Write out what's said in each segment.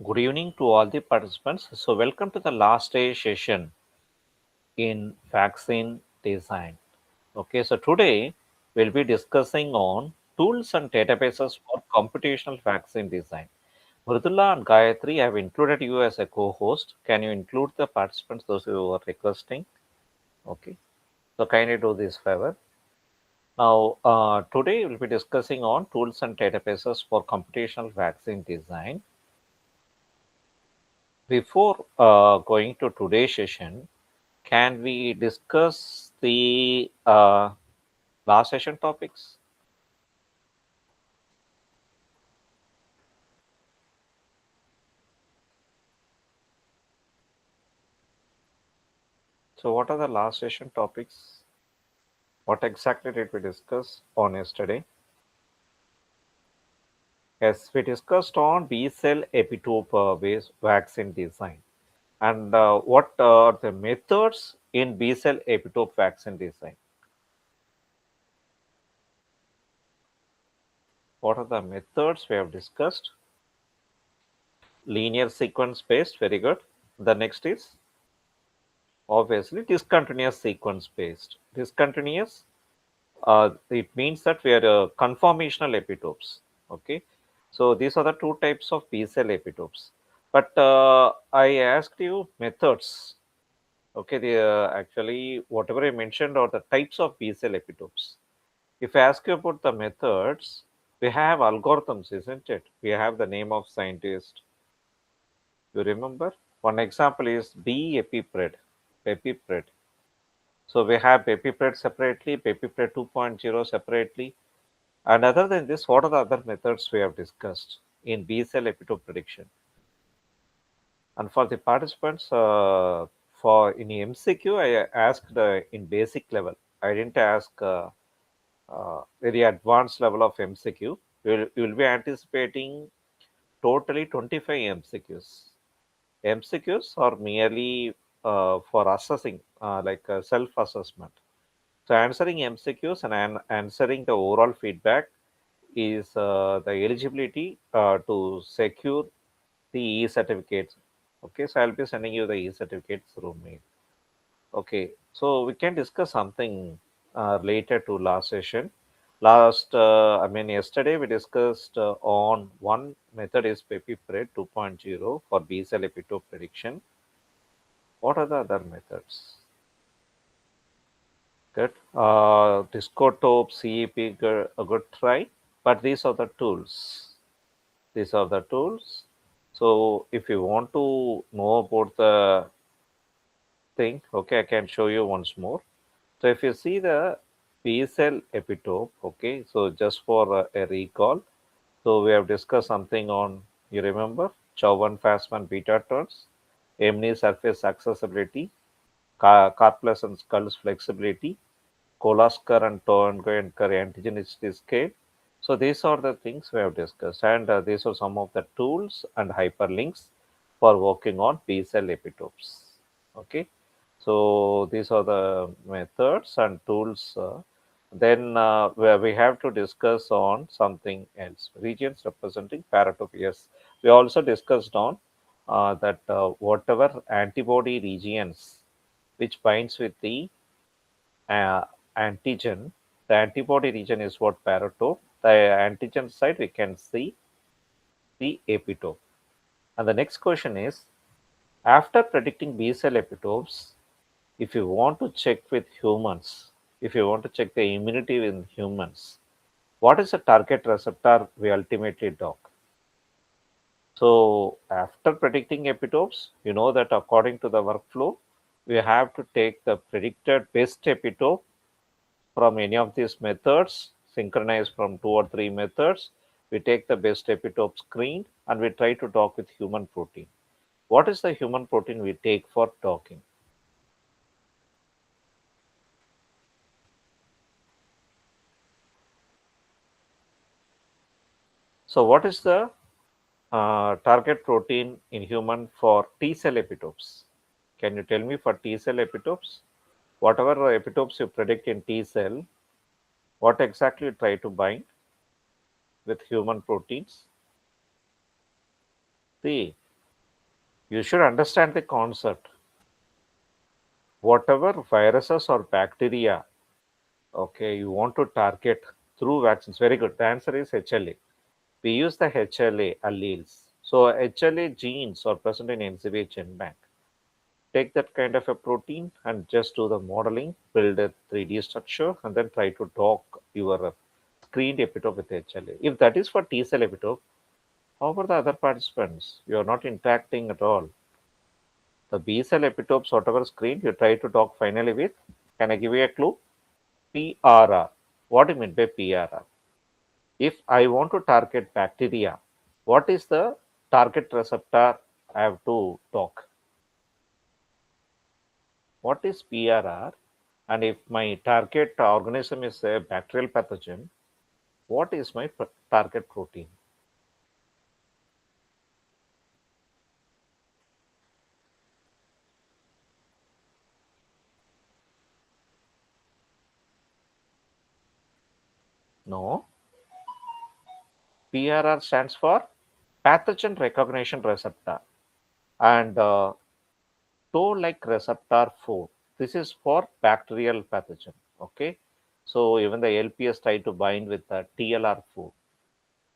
Good evening to all the participants. So, welcome to the last day session in vaccine design. Okay, so today we'll be discussing on tools and databases for computational vaccine design. Mridula and Gayatri, I have included you as a co-host. Can you include the participants, those who are requesting? Okay, so kindly do this favor. Now, today we'll be discussing on tools and databases for computational vaccine design. Before going to today's session, can we discuss the last session topics? So, what are the last session topics? What exactly did we discuss on yesterday? Yes, we discussed on B cell epitope based vaccine design. And what are the methods in B cell epitope vaccine design? What are the methods we have discussed? Linear sequence based, very good. The next is obviously discontinuous sequence based. Discontinuous, it means that we are conformational epitopes. Okay, so these are the two types of B cell epitopes. But I asked you methods. Okay, actually whatever I mentioned are the types of B cell epitopes. If I ask you about the methods, we have algorithms, isn't it? We have the name of scientist. You remember? One example is B epipred. Epipred. So we have Pepipred separately, Pepipred 2.0 separately. And other than this, what are the other methods we have discussed in B cell epitope prediction? And for the participants, for in MCQ, I asked in basic level. I didn't ask very advanced level of MCQ. You will be anticipating totally 25 MCQs. MCQs are merely for assessing, like self-assessment. So answering MCQs and answering the overall feedback is the eligibility to secure the e-certificates. Okay, so I'll be sending you the e-certificates through mail. Okay, so we can discuss something related to last session. Yesterday we discussed on one method is PepiPred 2.0 for B cell epitope prediction. What are the other methods? Good. Discotope, CEP, a good try. But these are the tools. These are the tools. So if you want to know about the thing, okay, I can show you once more. So if you see the P cell epitope, okay, so just for a recall, so we have discussed something on, you remember, Chowan Fastman beta turns, Emni surface accessibility, Karplus and skulls flexibility, Kolaskar and Toenko antigenicity scale. So these are the things we have discussed, and these are some of the tools and hyperlinks for working on B cell epitopes. Okay, so these are the methods and tools. Then where we have to discuss on something else, regions representing paratope. Yes, we also discussed on that whatever antibody regions which binds with the uh, antigen. The antibody region is what paratope. The antigen side we can see the epitope. And the next question is, after predicting B cell epitopes, if you want to check with humans, if you want to check the immunity in humans, what is the target receptor we ultimately dock? So after predicting epitopes, you know that according to the workflow, we have to take the predicted best epitope from any of these methods, synchronize from two or three methods. We take the best epitope screen and we try to dock with human protein. What is the human protein we take for docking? So, what is the target protein in human for T cell epitopes? Can you tell me for T cell epitopes? Whatever epitopes you predict in T cell, what exactly you try to bind with human proteins? See, You should understand the concept. Whatever viruses or bacteria, okay, you want to target through vaccines. Very good. The answer is HLA. We use the HLA alleles. So HLA genes are present in NCBA gene bank. Take that kind of a protein and just do the modeling, build a 3D structure, and then try to dock your screened epitope with HLA. If that is for T cell epitope, how about the other participants? You are not interacting at all. The B cell epitopes, whatever screen you try to dock finally with, can I give you a clue? PRR. What do you mean by PRR? If I want to target bacteria, what is the target receptor I have to dock? What is PRR? And if my target organism is a bacterial pathogen, what is my target protein? No, PRR stands for pathogen recognition receptor and toe-like receptor 4. This is for bacterial pathogen. Okay, so even the LPS try to bind with the TLR4.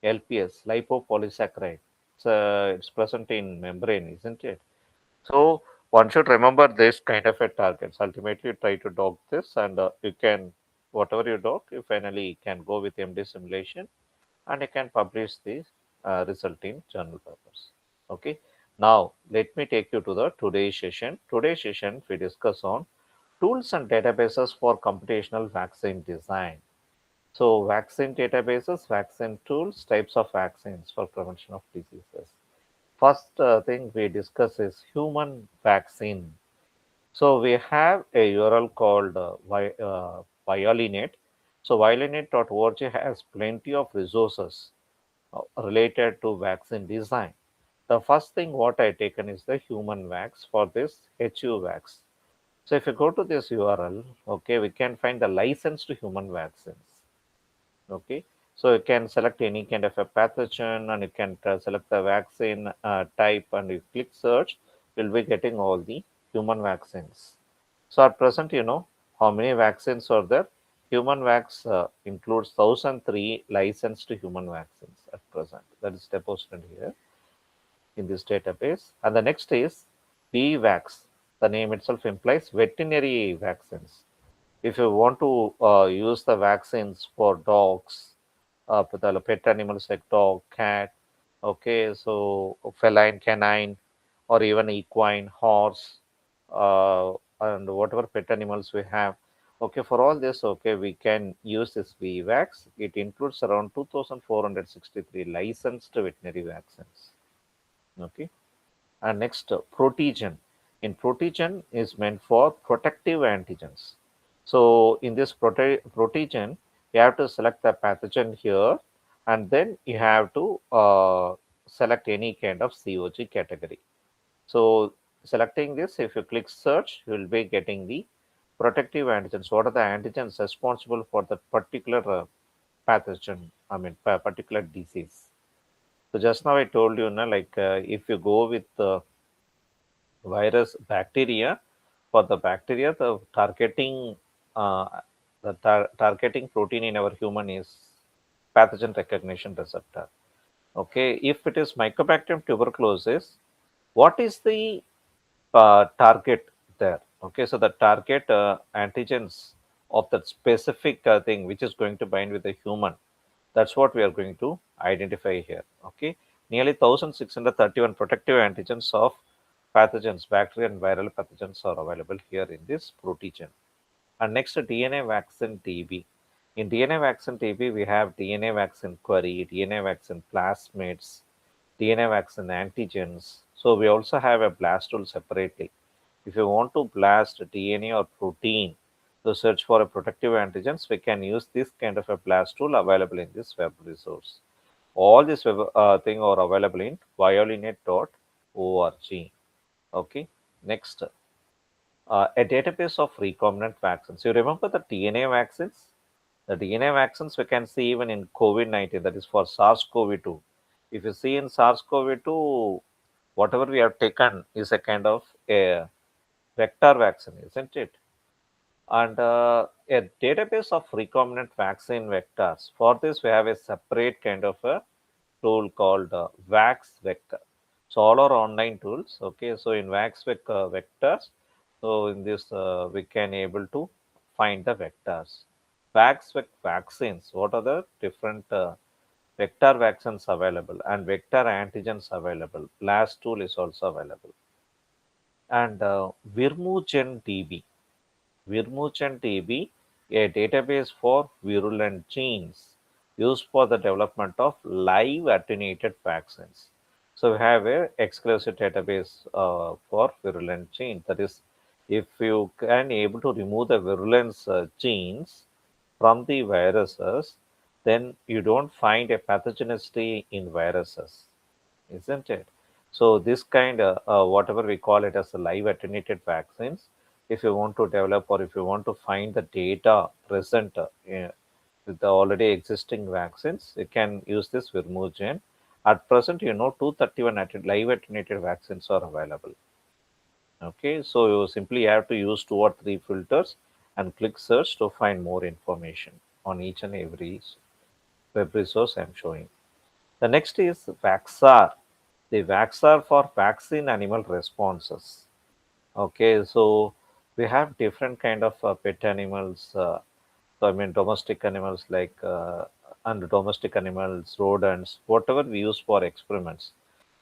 LPS, lipopolysaccharide. It's present in membrane, isn't it? So one should remember this kind of a targets. Ultimately, try to dock this, and you can whatever you dock, you finally can go with MD simulation, and you can publish the result in journal papers. Okay. Now let me take you to the today's session. Today's session we discuss on tools and databases for computational vaccine design. So vaccine databases, vaccine tools, types of vaccines for prevention of diseases. First thing we discuss is human vaccine. So we have a URL called Violinate. So violinate.org has plenty of resources related to vaccine design. The first thing what I taken is the human vax for this HU vax. So if you go to this URL, okay, we can find the licensed human vaccines. Okay, so you can select any kind of a pathogen and you can select the vaccine type and you click search, you'll be getting all the human vaccines. So at present, you know how many vaccines are there. Human vax includes 1003 licensed human vaccines at present. That is deposited here in this database. And the next is VVAX. The name itself implies veterinary vaccines. If you want to use the vaccines for dogs, the pet animals like dog, cat, okay, so feline, canine, or even equine, horse, and whatever pet animals we have. Okay, for all this, okay, we can use this VVAX. It includes around 2,463 licensed veterinary vaccines. Okay, and next, proteogen. In proteogen is meant for protective antigens. So in this proteogen, you have to select the pathogen here, and then you have to select any kind of COG category. So selecting this, if you click search, you will be getting the protective antigens. What are the antigens responsible for the particular pathogen? I mean, particular disease. So just now I told you, na, like if you go with virus bacteria, for the bacteria the targeting targeting protein in our human is pathogen recognition receptor. Okay, if it is mycobacterium tuberculosis, what is the target there? Okay, so the target antigens of that specific thing which is going to bind with the human, that's what we are going to identify here. Okay, nearly 1631 protective antigens of pathogens, bacteria and viral pathogens are available here in this proteogen. And next, DNA vaccine TB. In DNA vaccine TB, we have DNA vaccine query, DNA vaccine plasmids, DNA vaccine antigens. So we also have a blast tool separately. If you want to blast DNA or protein to search for a protective antigens, we can use this kind of a blast tool available in this web resource. All this web thing are available in violinate.org. Okay, next, a database of recombinant vaccines. You remember the DNA vaccines? The DNA vaccines we can see even in COVID-19, that is for SARS-CoV-2. If you see in SARS-CoV-2, Whatever we have taken is a kind of a vector vaccine, isn't it? And a database of recombinant vaccine vectors. For this, we have a separate kind of a tool called Vax Vector. So all are online tools. Okay, so in Vectors, so in this we can able to find the vectors. Vaccines. What are the different vector vaccines available and vector antigens available? Last tool is also available. And Virmugen DB. VirmuchenDB, a database for virulent genes used for the development of live attenuated vaccines. So we have a exclusive database for virulent genes. That is, if you can able to remove the virulence genes from the viruses, then you don't find a pathogenicity in viruses, isn't it? So this kind of whatever we call it as a live attenuated vaccines, if you want to develop or if you want to find the data present with the already existing vaccines, you can use this Virmugen. At present, 231 live attenuated vaccines are available. Okay, so you simply have to use two or three filters and click search to find more information on each and every web resource I'm showing. The next is Vaxar. The Vaxar for vaccine animal responses. Okay, so we have different kind of pet animals. So I mean domestic animals like and domestic animals, rodents, whatever we use for experiments.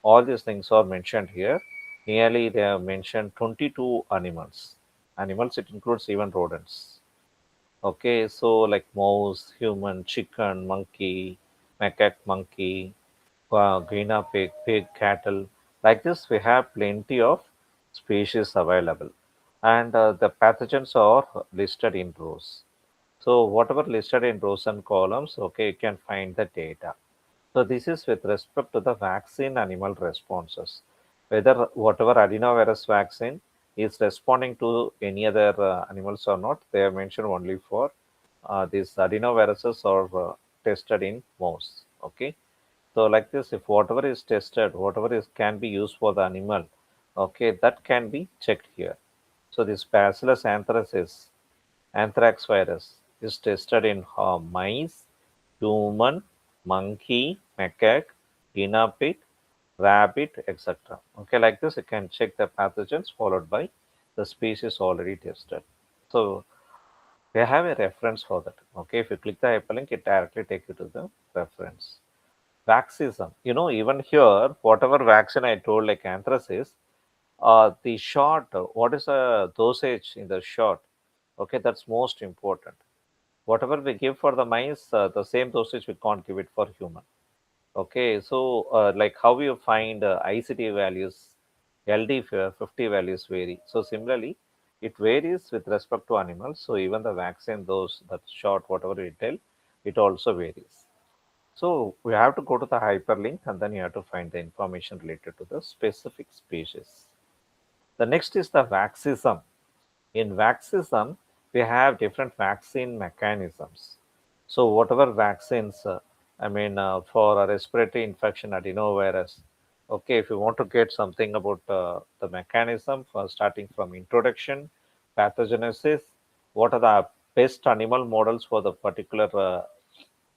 All these things are mentioned here. Nearly they have mentioned 22 animals. Animals, it includes even rodents. Okay, so like mouse, human, chicken, monkey, macaque monkey, guinea pig, cattle. Like this, we have plenty of species available, and the pathogens are listed in rows. So whatever listed in rows and columns, okay, you can find the data. So this is with respect to the vaccine animal responses. Whether whatever adenovirus vaccine is responding to any other animals or not, they are mentioned only for these adenoviruses are tested in mouse. Okay. So like this, if whatever is tested, whatever is can be used for the animal, okay, that can be checked here. So this Bacillus anthrax virus is tested in mice, human, monkey, macaque, guinea pig, rabbit, etc. Okay, like this, you can check the pathogens followed by the species already tested. So we have a reference for that. Okay, if you click the hyperlink, it directly takes you to the reference. Vaxism. Even here, whatever vaccine I told, like anthracis, the shot, what is the dosage in the shot? Okay, that's most important. Whatever we give for the mice, the same dosage we can't give it for human. Okay, so like how you find ICT values, LD 50 values vary. So similarly, it varies with respect to animals. So even the vaccine, those that shot, whatever we tell, it also varies. So we have to go to the hyperlink and then you have to find the information related to the specific species. The next is the vaxism. In vaxism, we have different vaccine mechanisms. So whatever vaccines, for a respiratory infection, adenovirus, okay, if you want to get something about the mechanism for starting from introduction, pathogenesis, what are the best animal models for the particular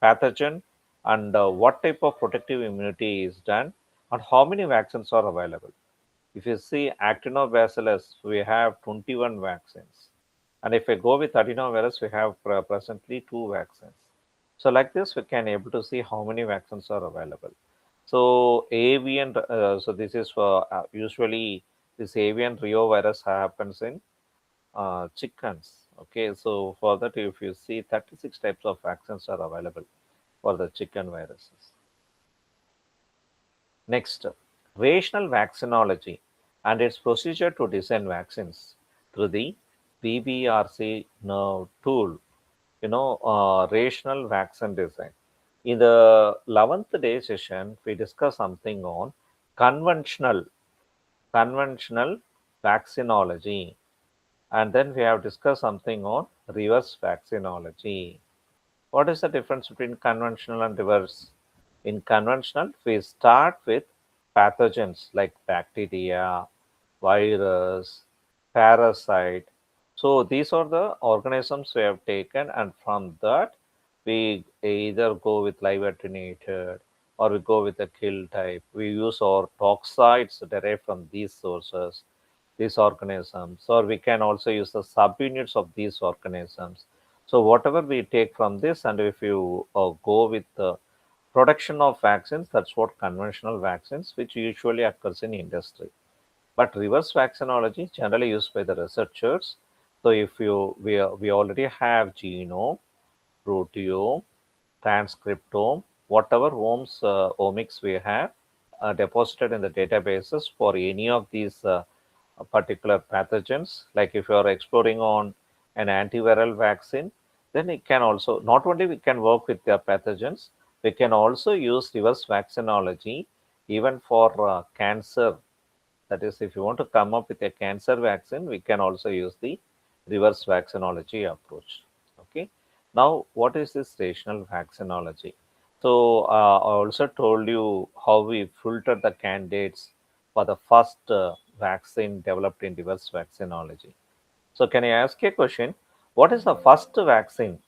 pathogen, and what type of protective immunity is done, and how many vaccines are available. If you see actinobacillus, we have 21 vaccines. And if we go with adenovirus, we have presently two vaccines. So like this, we can able to see how many vaccines are available. So avian, so this is for usually this avian reovirus happens in chickens. Okay, so for that, if you see 36 types of vaccines are available for the chicken viruses. Next, rational vaccinology and its procedure to design vaccines through the BBRC now tool, rational vaccine design. In the 11th day session, we discussed something on conventional, conventional vaccinology. And then we have discussed something on reverse vaccinology. What is the difference between conventional and reverse? In conventional, we start with pathogens like bacteria, virus, parasite. So these are the organisms we have taken, and from that we either go with live attenuated or we go with the kill type. We use our toxides derived from these sources, these organisms, or we can also use the subunits of these organisms. So whatever we take from this, and if you go with the production of vaccines, that's what conventional vaccines, which usually occurs in industry. But reverse vaccinology generally used by the researchers. So if we already have genome, proteome, transcriptome, whatever omics we have deposited in the databases for any of these particular pathogens. Like if you are exploring on an antiviral vaccine, then it can also not only we can work with the pathogens, we can also use reverse vaccinology even for cancer. That is, if you want to come up with a cancer vaccine, we can also use the reverse vaccinology approach. Okay. Now, what is this rational vaccinology? So, I also told you how we filter the candidates for the first vaccine developed in reverse vaccinology. So, can I ask you a question? What is the first vaccine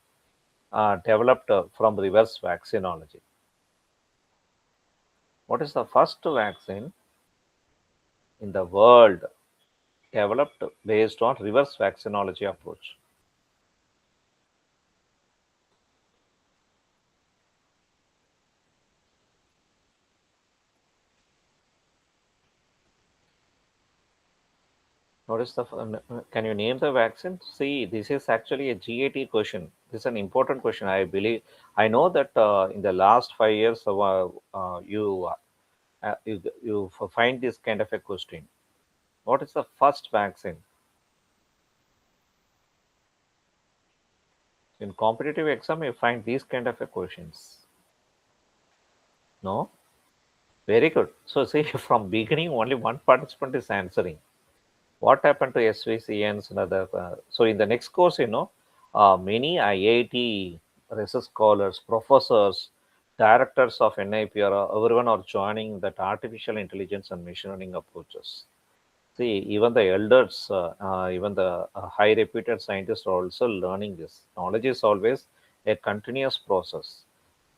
developed from reverse vaccinology? What is the first vaccine in the world developed based on reverse vaccinology approach? What is the? Can you name the vaccine? See, this is actually a GAT question. This is an important question. I believe. I know that in the last 5 years, you find this kind of a question. What is the first vaccine in competitive exam? You find these kind of a questions. No, very good. So see, from beginning, only one participant is answering. What happened to SVCNs and other? So in the next course, many IIT research scholars, professors, directors of NIPR, everyone are joining that artificial intelligence and machine learning approaches. See, even the elders, even the high reputed scientists are also learning this. Knowledge is always a continuous process.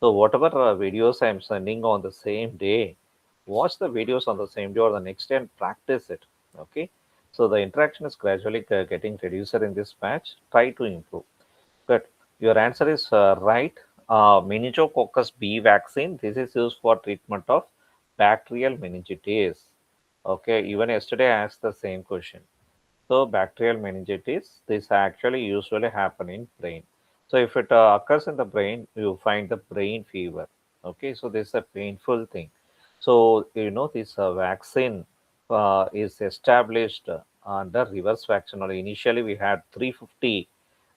So whatever videos I'm sending on the same day, watch the videos on the same day or the next day and practice it. Okay. So the interaction is gradually getting reducer in this batch. Try to improve. Good. Your answer is right. Meningococcus B vaccine. This is used for treatment of bacterial meningitis. Okay. Even yesterday I asked the same question. So bacterial meningitis, this actually usually happen in brain. So if it occurs in the brain, you find the brain fever. Okay, so this is a painful thing. So this vaccine is established under reverse vaccinal. Initially, we had 350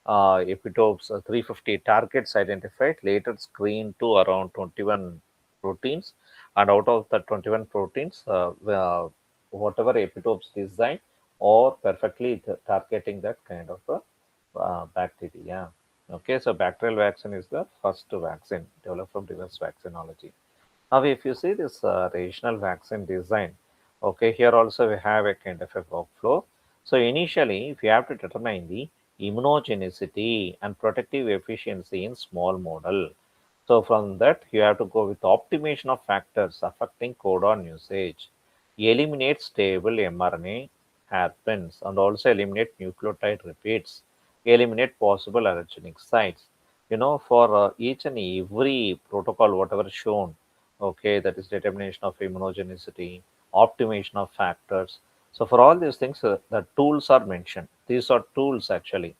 epitopes, 350 targets identified. Later screened to around 21 proteins, and out of the 21 proteins, whatever epitopes designed or perfectly targeting that kind of a bacteria. Okay, so bacterial vaccine is the first vaccine developed from reverse vaccinology. Now, if you see this rational vaccine design, okay, here also we have a kind of a workflow. So initially, if you have to determine the immunogenicity and protective efficiency in small model, so from that you have to go with optimization of factors affecting codon usage, eliminate stable mRNA hairpins, and also eliminate nucleotide repeats, eliminate possible allergenic sites. For each and every protocol, whatever shown, okay, that is determination of immunogenicity, optimization of factors. So for all these things, the tools are mentioned. These are tools actually.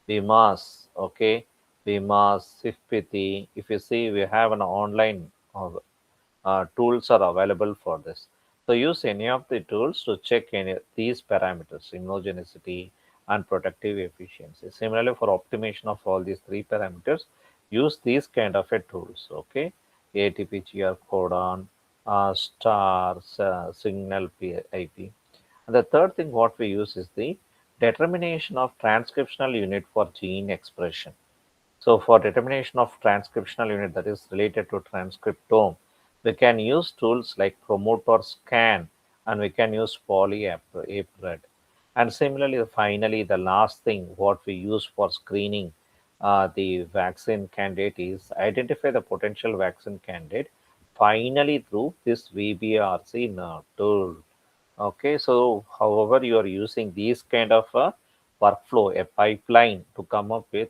BMAS, okay, BMAS, SIFPITI. If you see, we have an online tools are available for this. So use any of the tools to check any these parameters, immunogenicity and protective efficiency. Similarly, for optimization of all these three parameters, use these kind of a tools. Okay, ATPGR codon, stars, signal IP. And the third thing what we use is the determination of transcriptional unit for gene expression. So for determination of transcriptional unit that is related to transcriptome, We can use tools like promote or scan, and we can use polyapred. And similarly, finally, the last thing what we use for screening the vaccine candidate is identify the potential vaccine candidate finally through this VBRC tool. Okay, so however you are using these kind of a workflow, a pipeline to come up with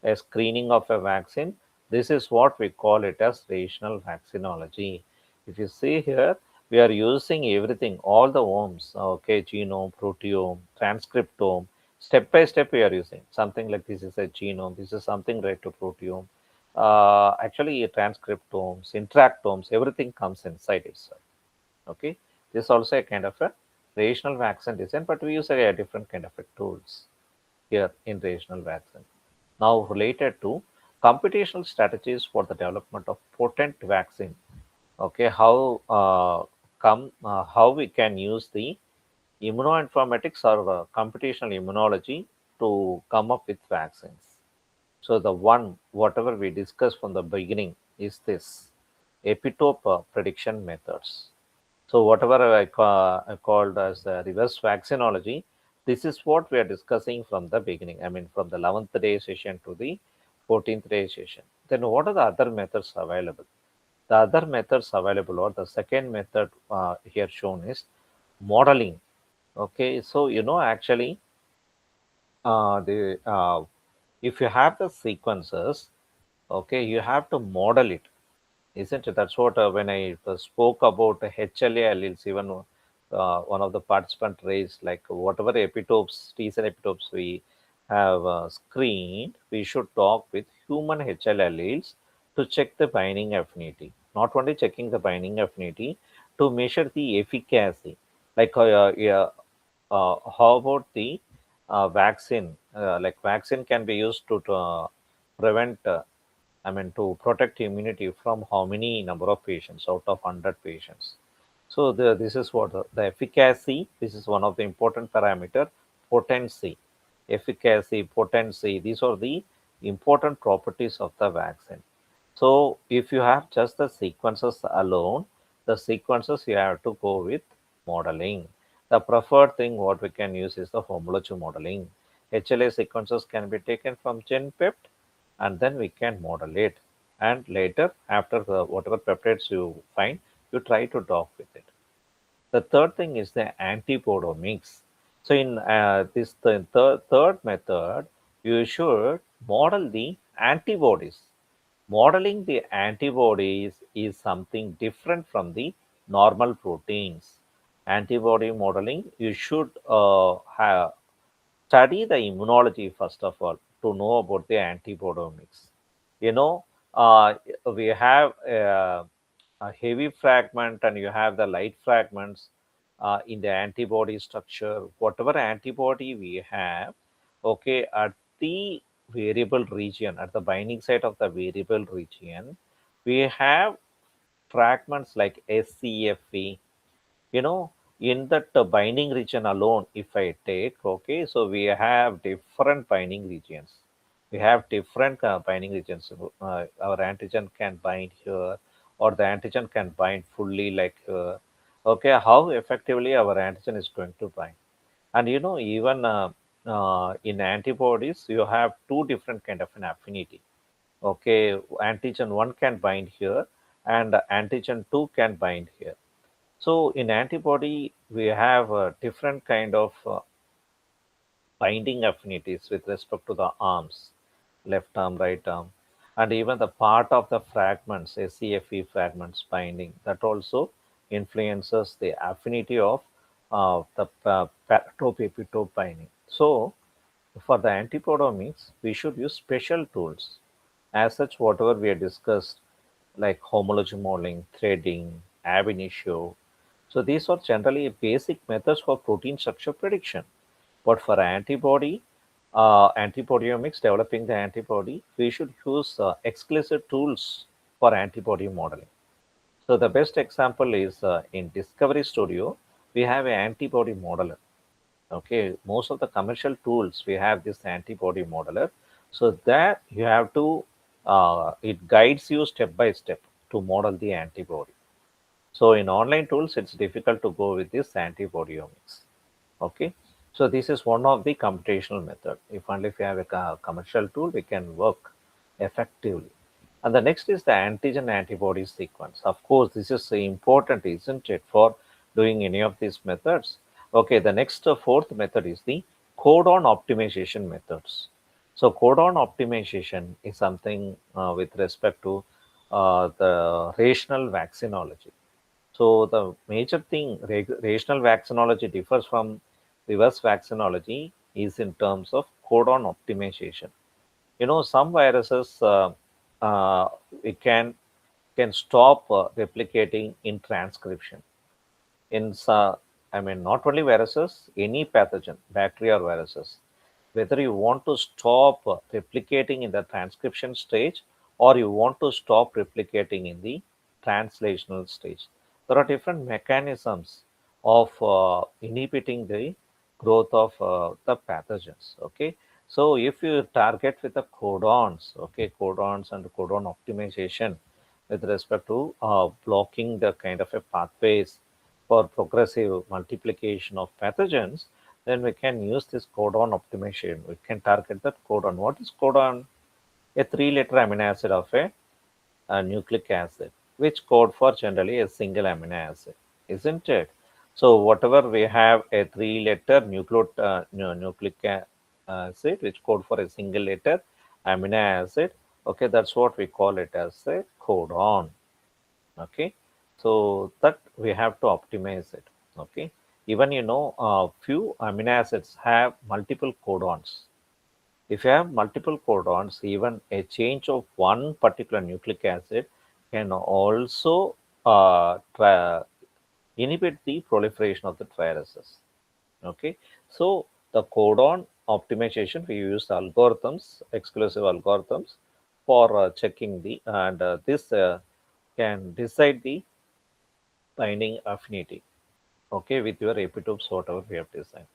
a screening of a vaccine, this is what we call it as rational vaccinology. If you see here, we are using everything, all the omes, okay, genome, proteome, transcriptome, step by step we are using. Something like this is a genome, this is something right to proteome. Actually, transcriptomes, interactomes, everything comes inside itself. Okay, this is also a kind of a rational vaccine design, but we use a different kind of a tools here in rational vaccine. Now related to computational strategies for the development of potent vaccine. Okay, how we can use the immunoinformatics or computational immunology to come up with vaccines. So the one whatever we discussed from the beginning is this epitope prediction methods. So whatever I called as reverse vaccinology, this is what we are discussing from the beginning. I mean, from the 11th day session to the 14th day session. Then what are the other methods available? The other methods available, or the second method here shown is modeling. Okay, so actually, the if you have the sequences, okay, you have to model it, isn't it? That's what when I spoke about HLA alleles, even one of the participant raised, like whatever epitopes, T cell epitopes we have screened, we should talk with human HL alleles to check the binding affinity. Not only checking the binding affinity, to measure the efficacy. Like, yeah, how about the vaccine? Like vaccine can be used to prevent I mean, to protect immunity from how many number of patients out of 100 patients. So this is what the efficacy. This is one of the important parameter. Potency, efficacy, potency. These are the important properties of the vaccine. So if you have just the sequences alone, the sequences you have to go with modeling. The preferred thing what we can use is the homology modeling. HLA sequences can be taken from GenPept and then we can model it. And later, after the whatever peptides you find, you try to dock with it. The third thing is the antipodomics. So in this third method, you should model the antibodies. Modeling the antibodies is something different from the normal proteins. Antibody modeling, you should have study the immunology first of all to know about the antibiotics. You know, we have a heavy fragment and you have the light fragments in the antibody structure. Whatever antibody we have, okay, at the variable region, at the binding site of the variable region, we have fragments like SCFE, you know in that binding region alone, if I take, okay, so we have different binding regions. We have different binding regions. Our antigen can bind here, or the antigen can bind fully like okay, how effectively our antigen is going to bind. And even in antibodies you have two different kind of an affinity. Okay, antigen 1 can bind here and antigen 2 can bind here. So in antibody, we have a different kind of binding affinities with respect to the arms, left arm, right arm, and even the part of the fragments, SCFE fragments binding, that also influences the affinity of the paratope-epitope binding. So for the antipodomics, we should use special tools. As such, whatever we have discussed, like homology modeling, threading, ab initio. So these are generally basic methods for protein structure prediction. But for antibodyomics, developing the antibody, we should use explicit tools for antibody modeling. So the best example is in Discovery Studio, we have an antibody modeler. Okay, most of the commercial tools we have this antibody modeler, so that you have to it guides you step by step to model the antibody. So in online tools, it's difficult to go with this antibodyomics. Okay, so this is one of the computational method. If only if you have a commercial tool, we can work effectively. And the next is the antigen antibody sequence. Of course, this is important, isn't it, for doing any of these methods? Okay, the next fourth method is the codon optimization methods. So codon optimization is something with respect to the rational vaccinology. So the major thing, rational vaccinology differs from reverse vaccinology is in terms of codon optimization. Some viruses uh, we can stop replicating in transcription. I mean, not only viruses, any pathogen, bacteria or viruses, whether you want to stop replicating in the transcription stage or you want to stop replicating in the translational stage. There are different mechanisms of inhibiting the growth of the pathogens. Okay, so if you target with the codons, okay, codons and codon optimization with respect to blocking the kind of a pathways for progressive multiplication of pathogens, then we can use this codon optimization. We can target that codon. What is codon? A three-letter amino acid of a nucleic acid, which code for generally a single amino acid, isn't it? So whatever we have a three-letter nucleic acid, which code for a single letter amino acid, okay, that's what we call it as a codon. Okay, so that we have to optimize it. Okay, even few amino acids have multiple codons. If you have multiple codons, even a change of one particular nucleic acid can also inhibit the proliferation of the viruses. Okay, so the codon optimization, we use algorithms, exclusive algorithms for checking the, and this can decide the binding affinity, okay, with your epitopes, whatever we have designed.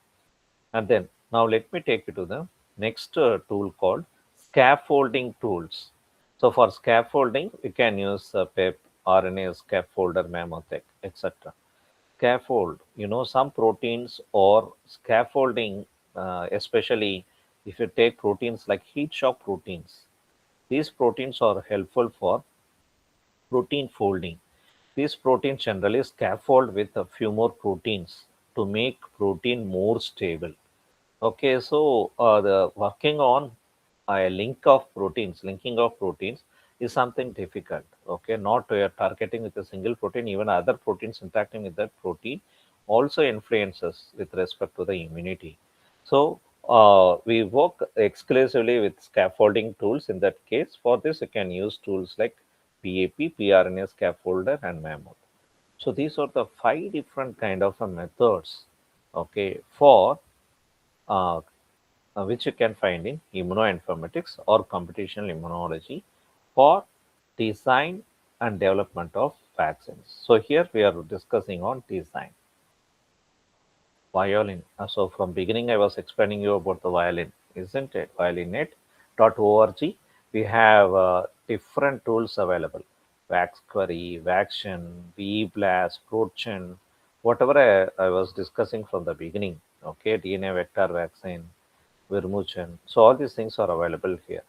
And then now let me take you to the next tool called scaffolding tools. So for scaffolding, we can use PEP, RNA scaffolder, Mammothec, etc. Scaffold, some proteins or scaffolding, especially if you take proteins like heat shock proteins. These proteins are helpful for protein folding. These proteins generally scaffold with a few more proteins to make protein more stable. Okay, so the working on a linking of proteins is something difficult. Okay, not targeting with a single protein, even other proteins interacting with that protein also influences with respect to the immunity. So we work exclusively with scaffolding tools. In that case, for this, you can use tools like PAP, pRNA scaffolder, and Mammoth. So these are the five different kind of methods. Okay, for uh, which you can find in immunoinformatics or computational immunology for design and development of vaccines. So here we are discussing on design. Violin. So from beginning I was explaining you about the violin, isn't it? Violinet.org. We have different tools available. VaxQuery, Vaction, VBlast, ProChin, whatever I was discussing from the beginning. Okay, DNA vector vaccine, Vermuchen. So all these things are available here.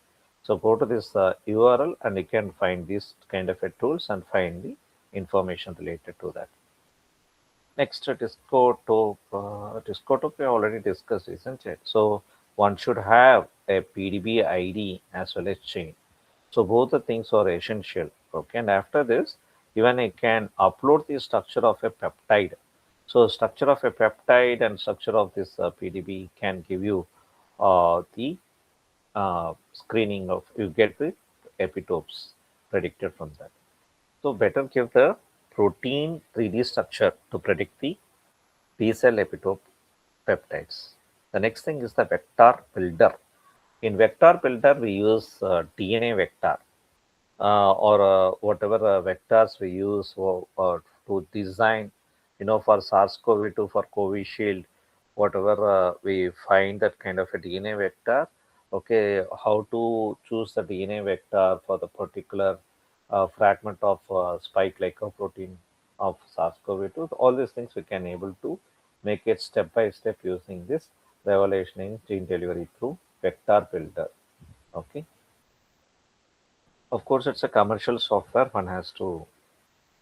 So go to this URL and you can find these kind of a tools and find the information related to that. Next, Discotope we already discussed, isn't it? So one should have a PDB ID as well as chain. So both the things are essential. Okay, and after this, even I can upload the structure of a peptide. So structure of a peptide and structure of this PDB can give you the screening of, you get the epitopes predicted from that. So better give the protein 3D structure to predict the T-cell epitope peptides. The next thing is the vector builder. In vector builder, we use DNA vector or whatever vectors we use to design, for SARS-CoV-2, for Covishield, whatever we find that kind of a DNA vector. Okay, how to choose the DNA vector for the particular fragment of spike glycoprotein of SARS-CoV-2. All these things we can able to make it step by step using this revelation in gene delivery through vector builder. Okay. Of course, it's a commercial software. One has to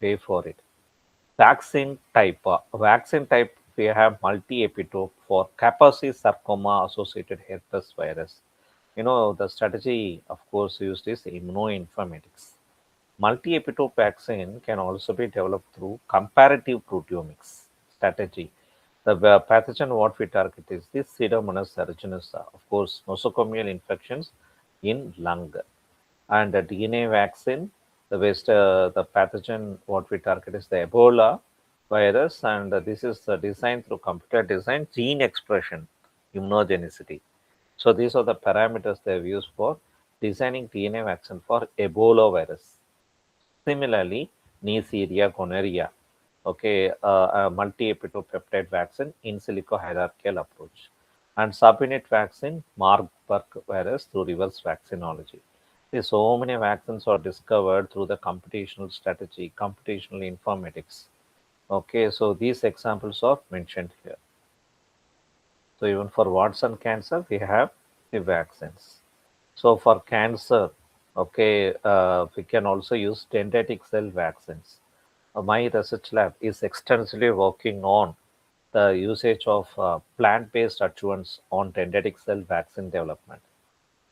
pay for it. Vaccine type. Vaccine type, we have multi-epitope for Kaposi sarcoma associated herpes virus. The strategy, of course, used is immunoinformatics. Multi-epitope vaccine can also be developed through comparative proteomics strategy. The pathogen what we target is the Pseudomonas aeruginosa, of course, nosocomial infections in lung. And the DNA vaccine, the pathogen what we target is the Ebola virus, and this is designed through computer design, gene expression, immunogenicity. So these are the parameters they have used for designing DNA vaccine for Ebola virus. Similarly, Neisseria gonorrhea, okay, a multi-epitope peptide vaccine in silico hierarchical approach, and subunit vaccine Marburg virus through reverse vaccinology. See, so many vaccines are discovered through the computational strategy, computational informatics. Okay, so these examples are mentioned here. So even for Watson cancer, we have the vaccines. So for cancer, okay, we can also use dendritic cell vaccines. My research lab is extensively working on the usage of plant-based adjuvants on dendritic cell vaccine development.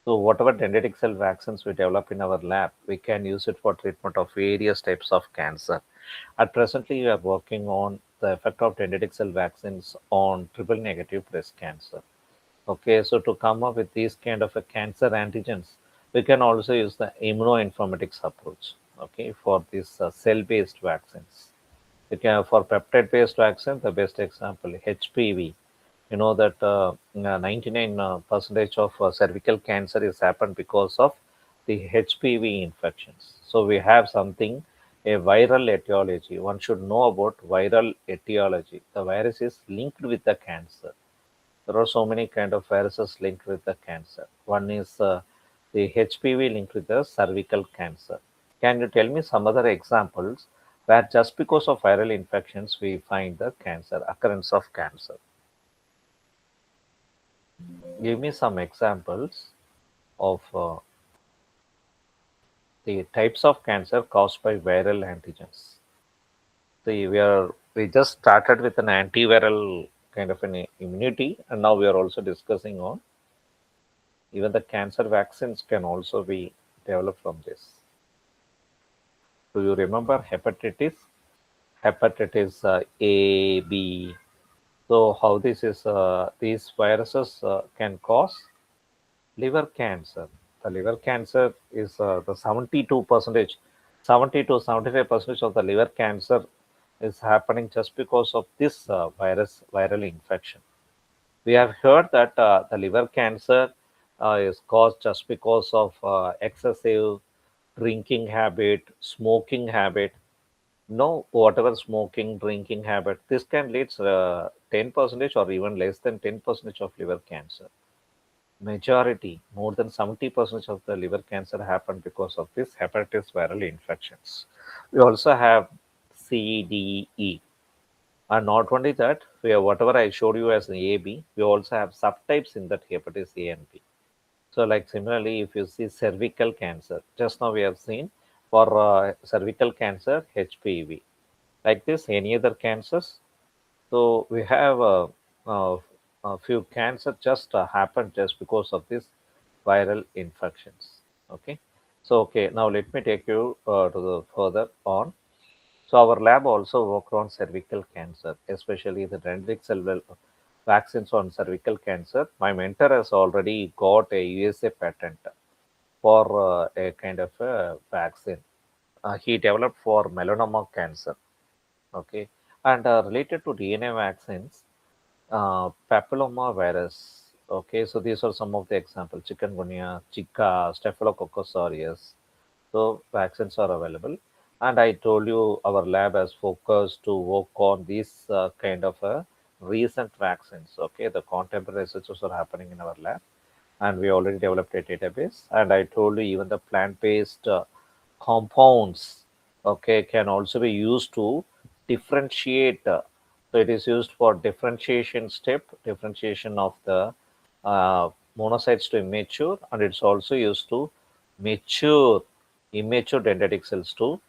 So whatever dendritic cell vaccines we develop in our lab, we can use it for treatment of various types of cancer. At presently, we are working on the effect of dendritic cell vaccines on triple negative breast cancer. Okay, so to come up with these kind of a cancer antigens, we can also use the immunoinformatics approach. Okay, for these cell-based vaccines. You can for peptide-based vaccine, the best example HPV. You know that 99 percentage of cervical cancer is happened because of the HPV infections. So we have something a viral etiology. One should know about viral etiology. The virus is linked with the cancer. There are so many kind of viruses linked with the cancer. One is the HPV linked with the cervical cancer. Can you tell me some other examples where just because of viral infections we find the cancer occurrence of cancer? Give me some examples of the types of cancer caused by viral antigens. See, we just started with an antiviral kind of an immunity, and now we are also discussing on even the cancer vaccines can also be developed from this. Do you remember hepatitis? Hepatitis A, B. So how this is these viruses can cause liver cancer. The liver cancer is the 72 percentage, 70 to 75% of the liver cancer is happening just because of this viral infection. We have heard that the liver cancer is caused just because of excessive drinking habit, smoking habit. No, whatever smoking, drinking habit, this can lead 10 percentage or even less than 10 percentage of liver cancer. Majority, more than 70% of the liver cancer happen because of this hepatitis viral infections. We also have CDE. And not only that, we have whatever I showed you as an A, B, we also have subtypes in that hepatitis A and B. So, like similarly, if you see cervical cancer, just now we have seen for cervical cancer, HPV. Like this, any other cancers? So, we have a few cancer just happened just because of this viral infections. Okay. So, okay, now let me take you to the further on. So our lab also worked on cervical cancer, especially the dendritic cell vaccines on cervical cancer. My mentor has already got a USA patent for a kind of a vaccine. He developed for melanoma cancer. Okay, and related to DNA vaccines, papilloma virus. Okay, so these are some of the examples: chikungunya, Zika, Staphylococcus aureus. So vaccines are available, and I told you our lab has focused to work on these kind of recent vaccines. Okay, the contemporary researches are happening in our lab, and we already developed a database. And I told you even the plant-based compounds, okay, can also be used to differentiate. So it is used for differentiation step, differentiation of the uh, monocytes to immature, and it's also used to mature immature dendritic cells too.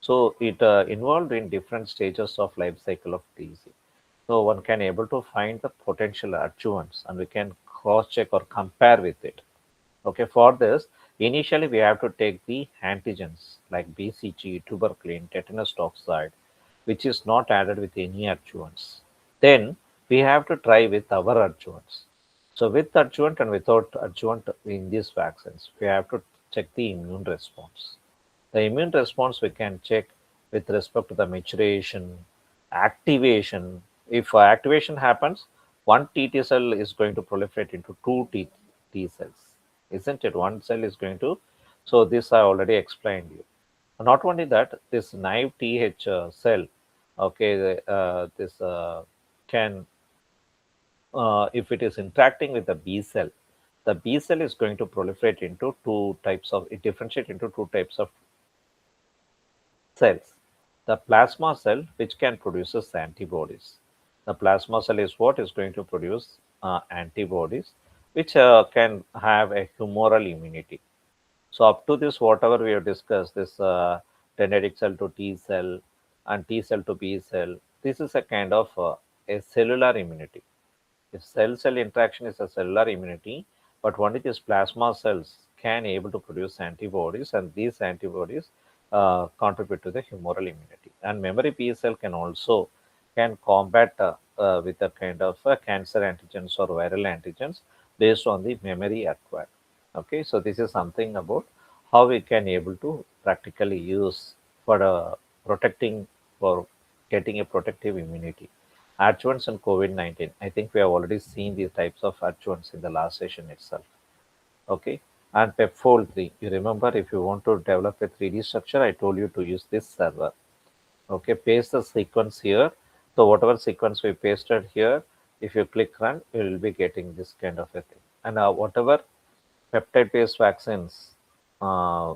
So it involved in different stages of life cycle of disease. So one can able to find the potential adjuvants, and we can cross check or compare with it. Okay, for this, initially we have to take the antigens like BCG, tuberculin, tetanus toxoid, which is not added with any adjuvants. Then we have to try with our adjuvants. So with adjuvant and without adjuvant in these vaccines, we have to check the immune response. The immune response we can check with respect to the maturation, activation. If activation happens, one T cell is going to proliferate into two T cells, isn't it? One cell is going to. So this I already explained you. Not only that, this naive TH cell, okay, this can, if it is interacting with the B cell, the B cell is going to proliferate into two types of, it differentiate into two types of cells. The plasma cell, which can produces antibodies. The plasma cell is what is going to produce antibodies, which can have a humoral immunity. So up to this, whatever we have discussed, this dendritic cell to T cell and T cell to B cell, this is a kind of a cellular immunity. If cell-cell interaction is a cellular immunity, but only these plasma cells can able to produce antibodies, and these antibodies contribute to the humoral immunity. And memory B cell can also can combat with a kind of cancer antigens or viral antigens based on the memory acquired. Okay, so this is something about how we can able to practically use for protecting, for getting a protective immunity. Adjuvants and COVID-19. I think we have already seen these types of adjuvants in the last session itself. Okay. And PepFold 3. You remember, if you want to develop a 3D structure, I told you to use this server. Okay. Paste the sequence here. So whatever sequence we pasted here, if you click run, you will be getting this kind of a thing. And whatever peptide-based vaccines uh,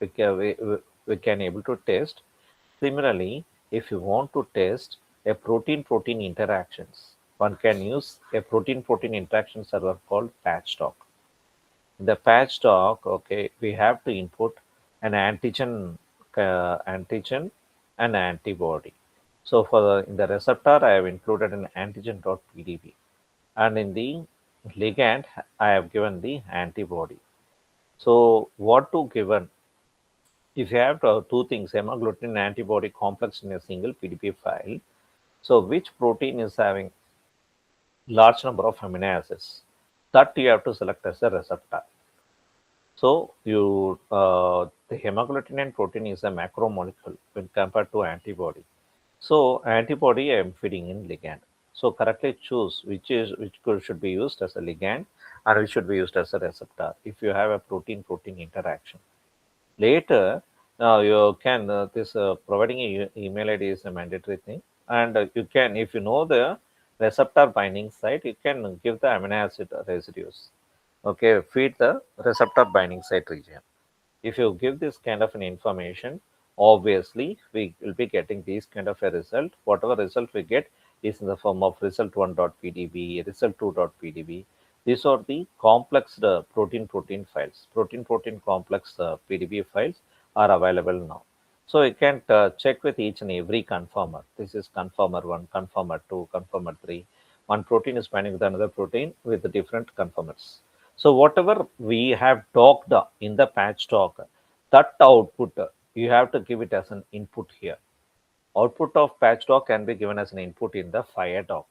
we can able to test. Similarly, if you want to test a protein-protein interactions, one can use a protein-protein interaction server called patchdoc. In the patchdoc, okay, we have to input an antigen and antibody. So for in the receptor, I have included an antigen.pdb, and in the ligand, I have given the antibody. So what to given, if you have two things, hemagglutinin antibody complex in a single PDB file, so which protein is having large number of amino acids, that you have to select as a receptor. So you the hemagglutinin protein is a macromolecule when compared to antibody. So antibody I am feeding in ligand. So correctly choose should be used as a ligand or which should be used as a receptor if you have a protein-protein interaction. Later, you can this providing a email ID is a mandatory thing, and you can, if you know the receptor binding site, you can give the amino acid residues. Okay, feed the receptor binding site region. If you give this kind of an information, obviously we will be getting these kind of a result. Whatever result we get is in the form of result1.pdb, result2.pdb. These are the complex protein-protein files. Protein-protein complex PDB files are available now. So you can check with each and every conformer. This is conformer 1, conformer 2, conformer 3. One protein is binding with another protein with the different conformers. So whatever we have talked in the patch talk, that output you have to give it as an input here. Output of patch talk can be given as an input in the fire talk.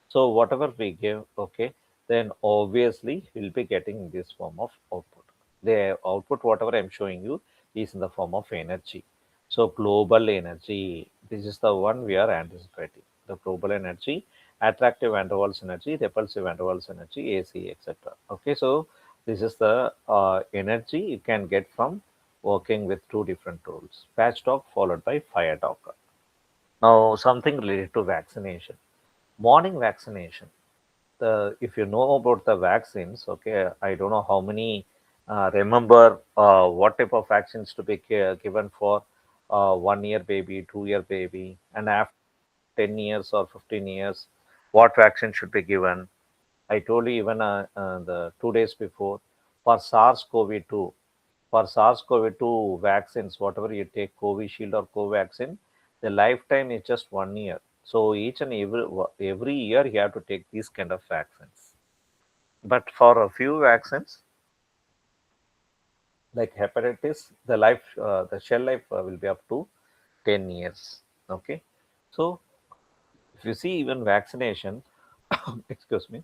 So whatever we give, okay, then obviously we'll be getting this form of output. The output, whatever I'm showing you, is in the form of energy. So global energy, this is the one we are anticipating. The global energy, attractive van der Waals energy, repulsive van der Waals energy, AC, etc. Okay, so this is the energy you can get from working with two different tools: patch talk followed by fire talk. Now something related to vaccination. Morning vaccination. If you know about the vaccines, okay, I don't know how many remember what type of vaccines to be given for 1 year baby, 2 year baby, and after 10 years or 15 years, what vaccine should be given. I told you even the 2 days before for SARS-CoV-2. For SARS-CoV-2 vaccines, whatever you take, Covishield or Covaxin, the lifetime is just 1 year. So each and every year you have to take these kind of vaccines. But for a few vaccines, like hepatitis, the shell life will be up to 10 years. Okay, so if you see even vaccination, excuse me,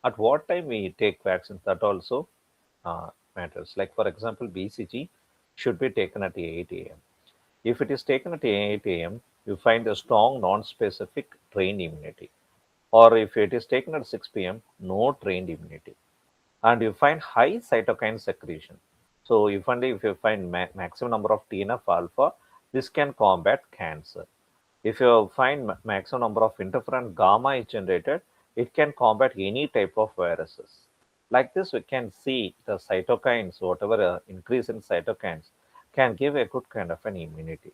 at what time we take vaccines, that also matters. Like for example, BCG should be taken at 8 a.m. If it is taken at 8 a.m., you find a strong non-specific trained immunity. Or if it is taken at 6 p.m., no trained immunity. And you find high cytokine secretion. So if you find maximum number of TNF alpha, this can combat cancer. If you find maximum number of interferon gamma is generated, it can combat any type of viruses. Like this, we can see the cytokines, whatever increase in cytokines, can give a good kind of an immunity.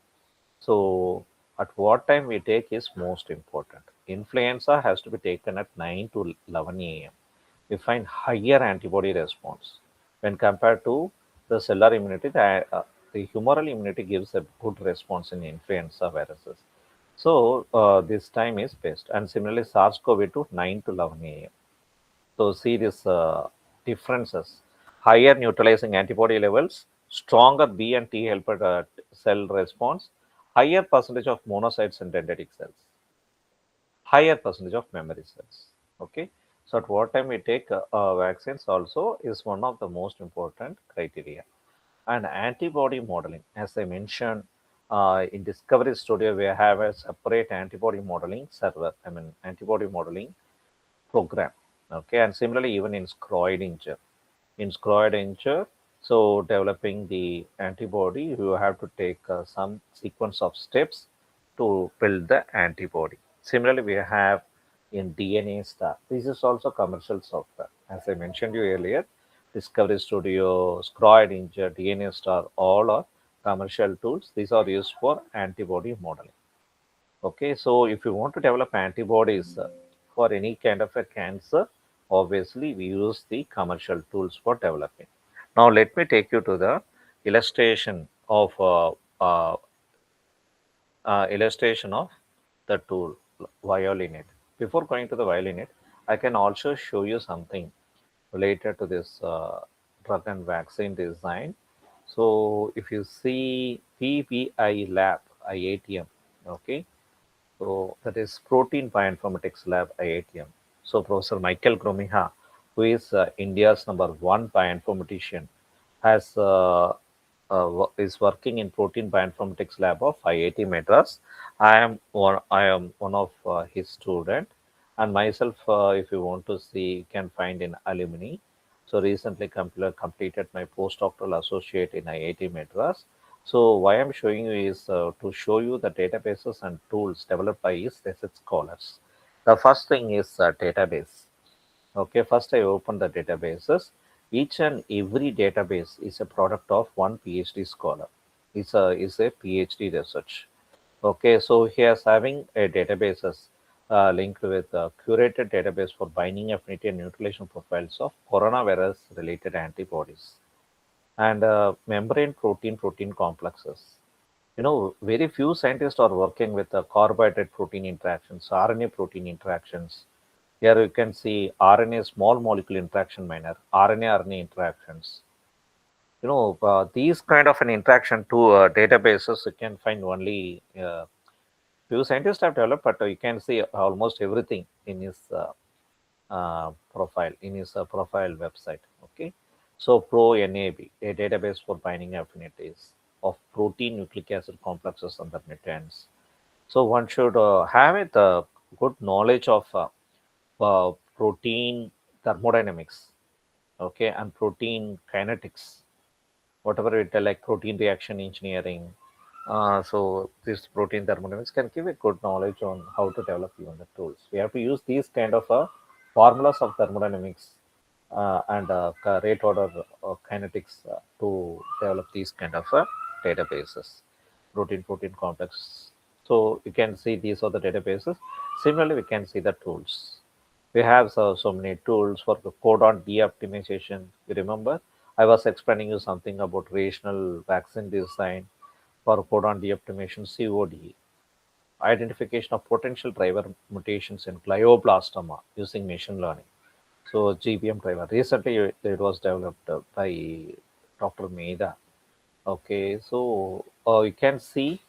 So, at what time we take is most important. Influenza has to be taken at 9 to 11 a.m. We find higher antibody response when compared to the cellular immunity. The humoral immunity gives a good response in influenza viruses. So, this time is best. And similarly, SARS-CoV-2 9 to 11 a.m. So, see these differences. Higher neutralizing antibody levels, stronger B and T helper cell response, higher percentage of monocytes and dendritic cells, higher percentage of memory cells. Okay. So, at what time we take vaccines also is one of the most important criteria. And antibody modeling, as I mentioned, in Discovery Studio, we have a separate antibody modeling server, antibody modeling program. Okay, and similarly, even in Schrödinger. In Schrödinger, so developing the antibody, you have to take some sequence of steps to build the antibody. Similarly, we have in DNA Star. This is also commercial software. As I mentioned you earlier, Discovery Studio, Schrödinger, DNA Star, all are commercial tools. These are used for antibody modeling. Okay, so if you want to develop antibodies for any kind of a cancer, obviously we use the commercial tools for developing. Now, let me take you to the illustration of uh, illustration of the tool violinate. Before going to the violinate, I can also show you something related to this drug and vaccine design. So, if you see PBI lab IATM, okay, so that is Protein Bioinformatics Lab IITM. So Professor Michael Gromiha, who is India's #1 bioinformatician, has is working in Protein Bioinformatics Lab of IIT Madras. I am one of his student, and myself. If you want to see, you can find in alumni. So recently completed my postdoctoral associate in IIT Madras. So why I'm showing you is to show you the databases and tools developed by his research scholars. The first thing is database. Okay, first I open the databases. Each and every database is a product of one PhD scholar. Is a PhD research. Okay, so he is having a databases linked with a curated database for binding affinity and neutralization profiles of coronavirus related antibodies and membrane protein complexes. Very few scientists are working with carbohydrate protein interactions, RNA protein interactions. Here you can see RNA small molecule interaction minor, RNA RNA interactions. These kind of an interaction to databases you can find only few scientists have developed, but you can see almost everything in his profile website. Okay, so ProNAB, a database for binding affinities of protein nucleic acid complexes and their mutants. So one should have a good knowledge of protein thermodynamics, okay, and protein kinetics, whatever it like protein reaction engineering. So this protein thermodynamics can give a good knowledge on how to develop even the tools. We have to use these kind of formulas of thermodynamics and rate order kinetics to develop these kind of databases. protein complex. So you can see these are the databases. Similarly, we can see the tools. We have so many tools for the codon de-optimization. You remember, I was explaining you something about rational vaccine design for codon de-optimization, COD, identification of potential driver mutations in glioblastoma using machine learning. So GBM driver. Recently, it was developed by Dr. Mehta. Okay, so you can see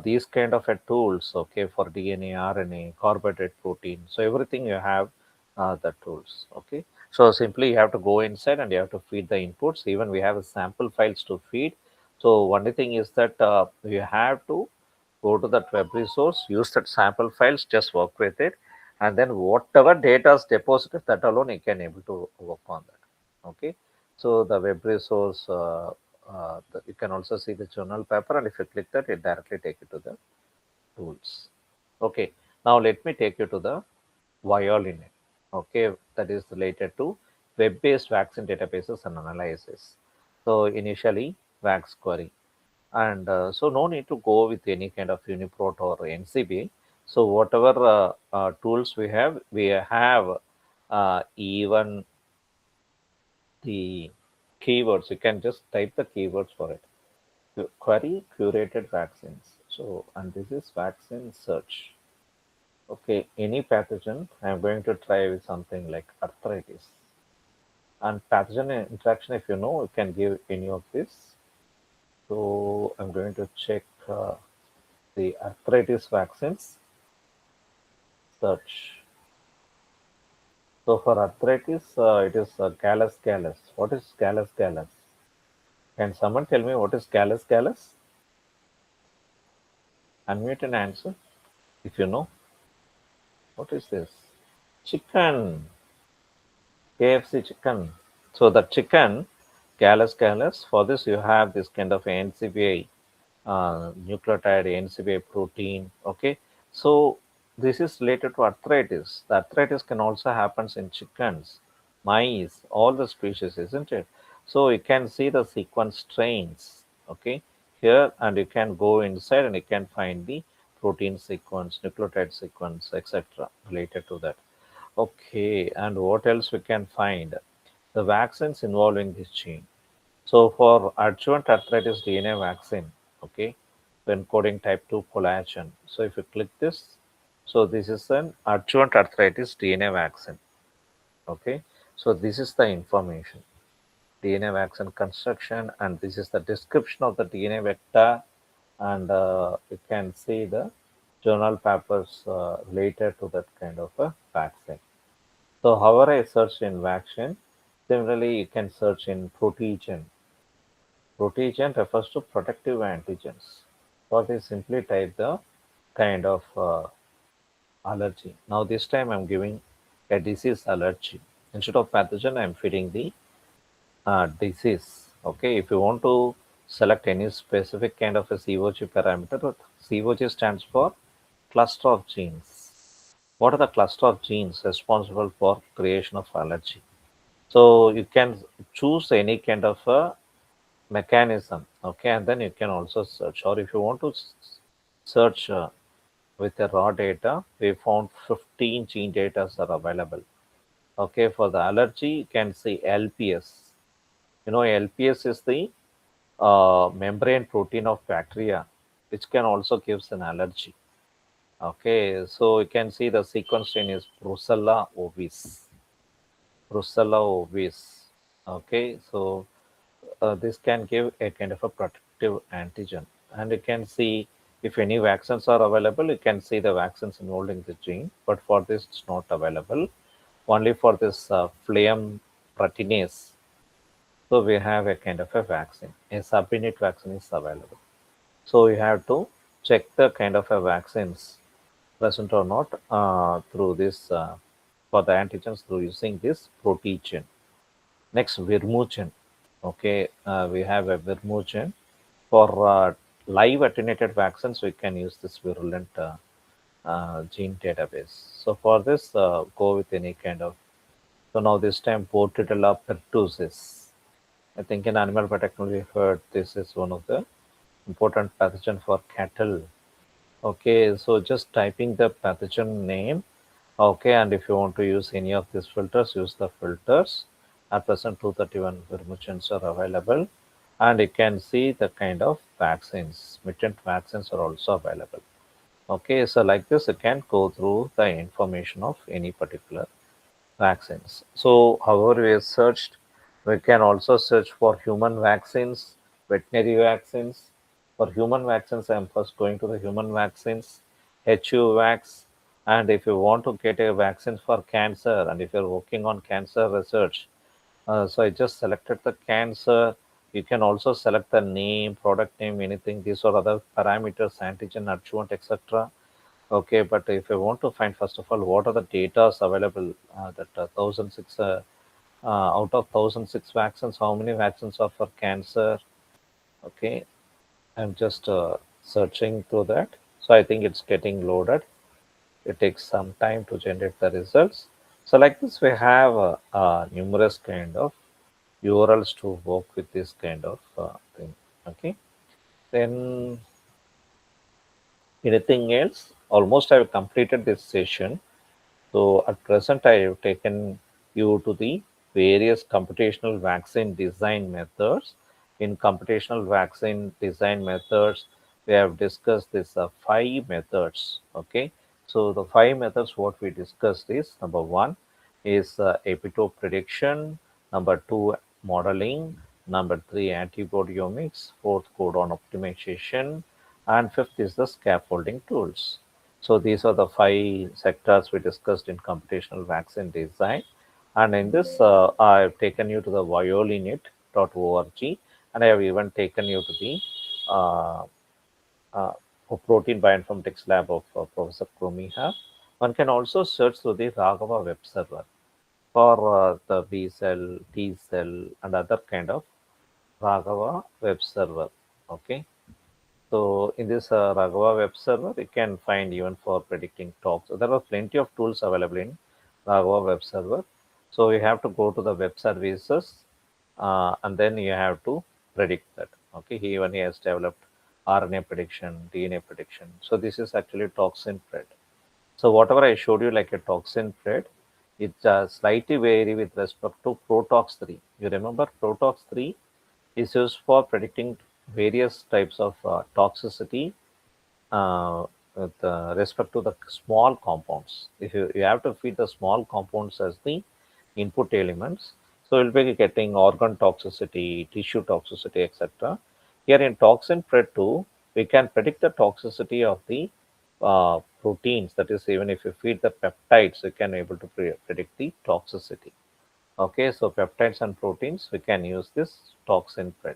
these kind of tools, okay, for DNA, RNA, carbohydrate protein. So everything you have the tools, okay. So simply you have to go inside and you have to feed the inputs. Even we have a sample files to feed. So only thing is that you have to go to that web resource, use that sample files, just work with it, and then whatever data is deposited, that alone you can able to work on that. Okay, so the web resource, you can also see the journal paper, and if you click that, it directly take you to the tools. Okay, now let me take you to the violin. Okay, that is related to web-based vaccine databases and analysis. So initially, Vax query, and so no need to go with any kind of Uniprot or NCB. So whatever tools we have even the keywords. You can just type the keywords for it. Query curated vaccines. So, and this is vaccine search. Okay, any pathogen. I'm going to try with something like arthritis. And pathogen interaction, if you know, you can give any of this. So, I'm going to check the arthritis vaccines search. So, for arthritis, it is Gallus gallus. What is Gallus gallus? Can someone tell me what is Gallus gallus? Unmute and answer if you know. What is this? Chicken. KFC chicken. So the chicken, Gallus gallus, for this you have this kind of NCBI nucleotide, NCBI protein. Okay. So this is related to arthritis. The arthritis can also happen in chickens, mice, all the species, isn't it? So you can see the sequence strains. Okay. Here, and you can go inside and you can find the protein sequence, nucleotide sequence, etc. related to that. Okay, and what else we can find? The vaccines involving this gene. So for adjuvant arthritis DNA vaccine, okay, when encoding type 2 collagen. So if you click this, so this is an adjuvant arthritis DNA vaccine. Okay, so this is the information. DNA vaccine construction, and this is the description of the DNA vector, and you can see the journal papers related to that kind of a vaccine. So however I search in vaccine, similarly you can search in proteogen. Proteogen refers to protective antigens. So they simply type the kind of allergy. Now this time I'm giving a disease allergy. Instead of pathogen, I'm feeding the disease. Okay, if you want to select any specific kind of a COG parameter, COG stands for cluster of genes. What are the cluster of genes responsible for creation of allergy? So you can choose any kind of a mechanism, okay, and then you can also search. Or if you want to search with the raw data, we found 15 gene data are available. Okay, for the allergy, you can see LPS. You know, LPS is the membrane protein of bacteria, which can also gives an allergy. Okay, so you can see the sequence chain is Brucella ovis. Brucella ovis. Okay, so this can give a kind of a protective antigen. And you can see if any vaccines are available, you can see the vaccines involving the gene, but for this it's not available. Only for this phleum proteinase. So we have a kind of a vaccine. A subunit vaccine is available. So you have to check the kind of a vaccines present or not through this for the antigens through using this proteogen. Next, Virmugen. Okay, we have a Virmugen. For live attenuated vaccines, we can use this virulent gene database. So for this, go with any kind of. So now this time, Bordetella pertussis. I think in animal biotechnology, we heard this is one of the important pathogen for cattle. Okay, so just typing the pathogen name. Okay, and if you want to use any of these filters, use the filters. At present, 231 vermictions are available, and you can see the kind of vaccines. Mutant vaccines are also available. Okay, so like this, you can go through the information of any particular vaccines. So, however, we have searched, we can also search for human vaccines, veterinary vaccines. For human vaccines, I am first going to the human vaccines, HU-vax, and if you want to get a vaccine for cancer, and if you're working on cancer research, so I just selected the cancer. You can also select the name, product name, anything. These are other parameters, antigen, adjuvant, etc. Okay, but if you want to find, first of all, what are the data available that 1006 out of 1006 vaccines, how many vaccines are for cancer? Okay, I'm just searching through that. So I think it's getting loaded. It takes some time to generate the results. So like this, we have numerous kind of URLs to work with this kind of thing. Okay, then anything else? Almost I've completed this session. So at present, I have taken you to the various computational vaccine design methods. In computational vaccine design methods, we have discussed this five methods. Okay, so the five methods what we discussed is number one is epitope prediction, number two modeling, number three antibiotics, fourth codon optimization, and fifth is the scaffolding tools. So these are the five sectors we discussed in computational vaccine design. And in this, I've taken you to the violinet.org, and I have even taken you to the uh, uh, protein bioinformatics lab of Professor Krumiha. One can also search through the Raghava web server for the B cell, T cell, and other kind of Raghava web server. Okay. So in this Raghava web server, you can find even for predicting talks. So there are plenty of tools available in Raghava web server. So you have to go to the web services and then you have to predict that. Okay, even he has developed RNA prediction, DNA prediction. So this is actually toxin pred. So whatever I showed you like a toxin pred, it slightly vary with respect to Protox 3. You remember Protox 3 is used for predicting various types of toxicity with respect to the small compounds. If you have to feed the small compounds as the input elements, so you'll be getting organ toxicity, tissue toxicity, etc. Here in toxin pred 2, we can predict the toxicity of the proteins. That is, even if you feed the peptides, we can able to predict the toxicity. Okay, so peptides and proteins, we can use this toxin pred.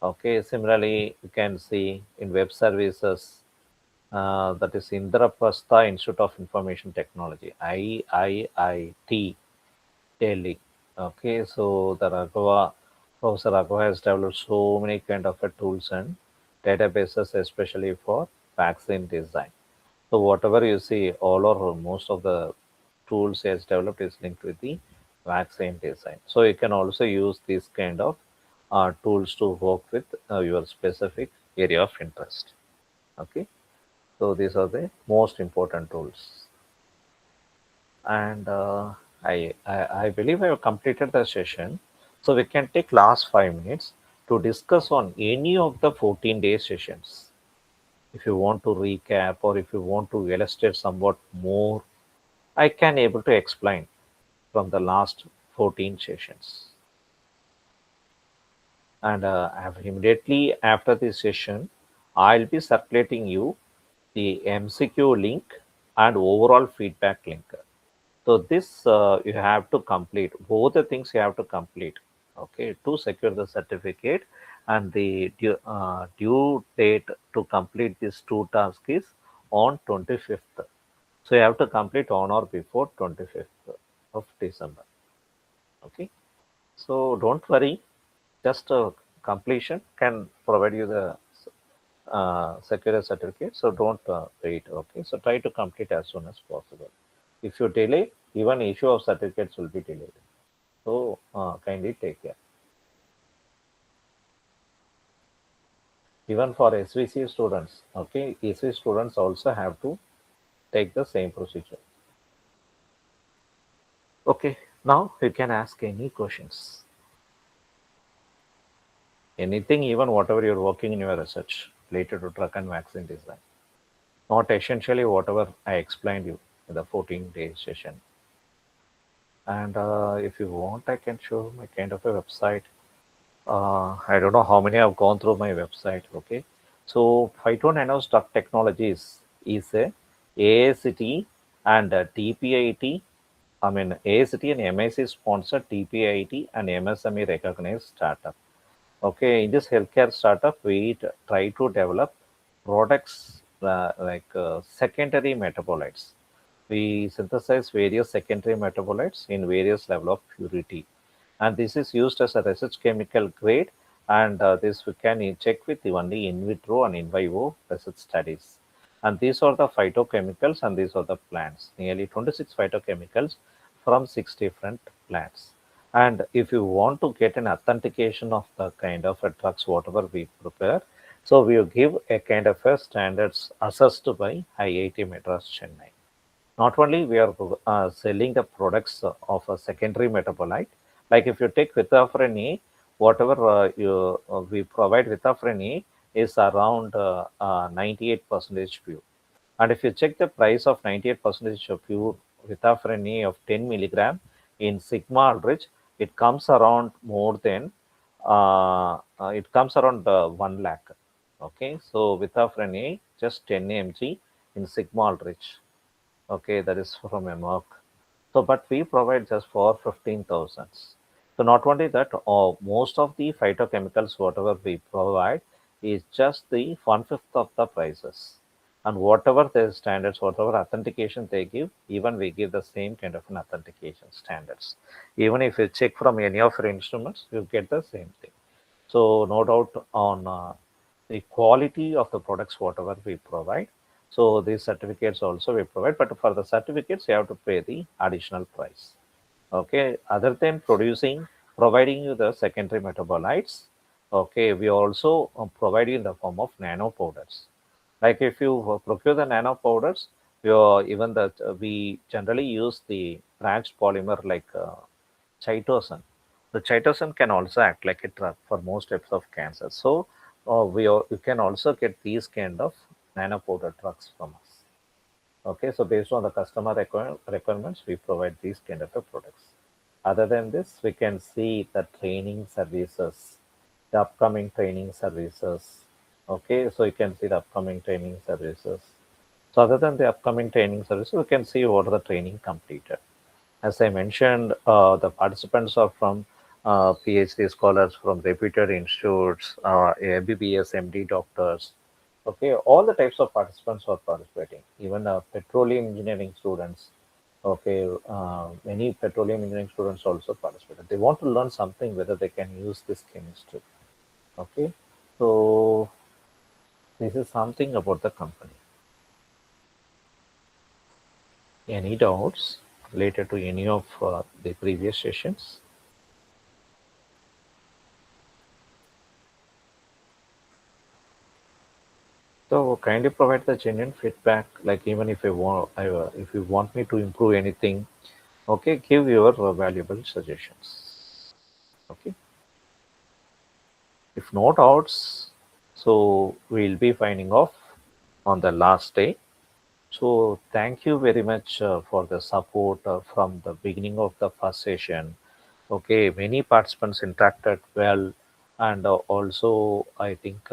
Okay, similarly, you can see in web services, that is Indraprastha Institute of Information Technology, IIIT Delhi. Okay, so the Professor Raghava has developed so many kind of tools and databases, especially for vaccine design. So whatever you see, all or most of the tools he has developed is linked with the vaccine design. So you can also use these kind of tools to work with your specific area of interest. Okay, so these are the most important tools. And I believe I have completed the session. So we can take last 5 minutes to discuss on any of the 14-day sessions. If you want to recap or if you want to illustrate somewhat more, I can able to explain from the last 14 sessions. And immediately after this session, I'll be circulating you the MCQ link and overall feedback link. So this you have to complete. Both the things you have to complete. Okay, to secure the certificate, and the due date to complete these two tasks is on 25th. So you have to complete on or before 25th of December. Okay. So don't worry, just completion can provide you the secure certificate. So don't wait. Okay. So try to complete as soon as possible. If you delay, even issue of certificates will be delayed. So kindly take care. Even for SVC students, okay, EC students also have to take the same procedure. Okay, now you can ask any questions, anything, even whatever you're working in your research related to drug and vaccine design. Not essentially whatever I explained you in the 14-day session. And if you want, I can show my kind of a website. I don't know how many have gone through my website. Okay, so Phyto Drug Technologies is a AACT and a TPIT. I mean AACT and MIC sponsored TPIT and MSME recognized startup. Okay, in this healthcare startup, we try to develop products secondary metabolites. We synthesize various secondary metabolites in various level of purity, and this is used as a research chemical grade. And this we can check with only in vitro and in vivo research studies. And these are the phytochemicals, and these are the plants. Nearly 26 phytochemicals from 6 different plants. And if you want to get an authentication of the kind of a drugs, whatever we prepare, so we will give a kind of a standards assessed by IIT Madras Chennai. Not only we are selling the products of a secondary metabolite, like if you take Vitafurin A, whatever we provide Vitafurin A is around 98% pure. And if you check the price of 98% of pure Vitafurin A of 10 milligram in Sigma Aldrich, it comes around more than it comes around 1 lakh. Okay, so Vitafurin A just 10 mg in Sigma Aldrich. Okay, that is from a Merck. So, but we provide just for 15,000. So, not only that, most of the phytochemicals, whatever we provide, is just the one-fifth of the prices. And whatever the standards, whatever authentication they give, even we give the same kind of an authentication standards. Even if you check from any of your instruments, you get the same thing. So no doubt on the quality of the products, whatever we provide. So these certificates also we provide, but for the certificates, you have to pay the additional price. Okay, other than providing you the secondary metabolites, okay, we also provide you in the form of nano powders. Like if you procure the nano powders, even that we generally use the branched polymer like chitosan. The chitosan can also act like a drug for most types of cancer. So you can also get these kind of nano powder drugs from us. Okay, so based on the customer requirements, we provide these kind of products. Other than this, we can see the training services, the upcoming training services. Okay, so you can see the upcoming training services. So other than the upcoming training services, we can see what are the training completed. As I mentioned, the participants are from PhD scholars from reputed institutes, MBBS, MD doctors. Okay, all the types of participants are participating, even petroleum engineering students. Okay, many petroleum engineering students also participated. They want to learn something whether they can use this chemistry. Okay, so this is something about the company. Any doubts related to any of the previous sessions? So kindly provide the genuine feedback. Like even if you want me to improve anything, okay, give your valuable suggestions. Okay. If no doubts, so we'll be finding off on the last day. So thank you very much for the support from the beginning of the first session. Okay, many participants interacted well, and also I think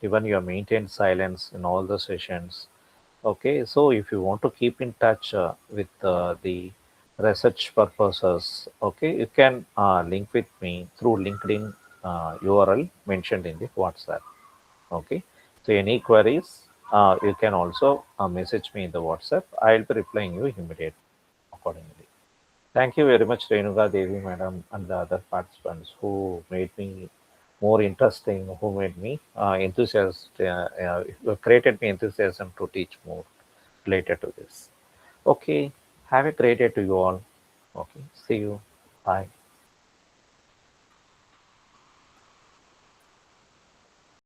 even you have maintained silence in all the sessions. Okay, so if you want to keep in touch with the research purposes, okay, you can link with me through LinkedIn URL mentioned in the WhatsApp. Okay, so any queries, you can also message me in the WhatsApp. I'll be replying you immediately accordingly. Thank you very much, Renuga Devi, madam, and the other participants who made me more interesting, who made me who created me enthusiasm to teach more related to this. Okay, have a great day to you all. Okay, see you. Bye.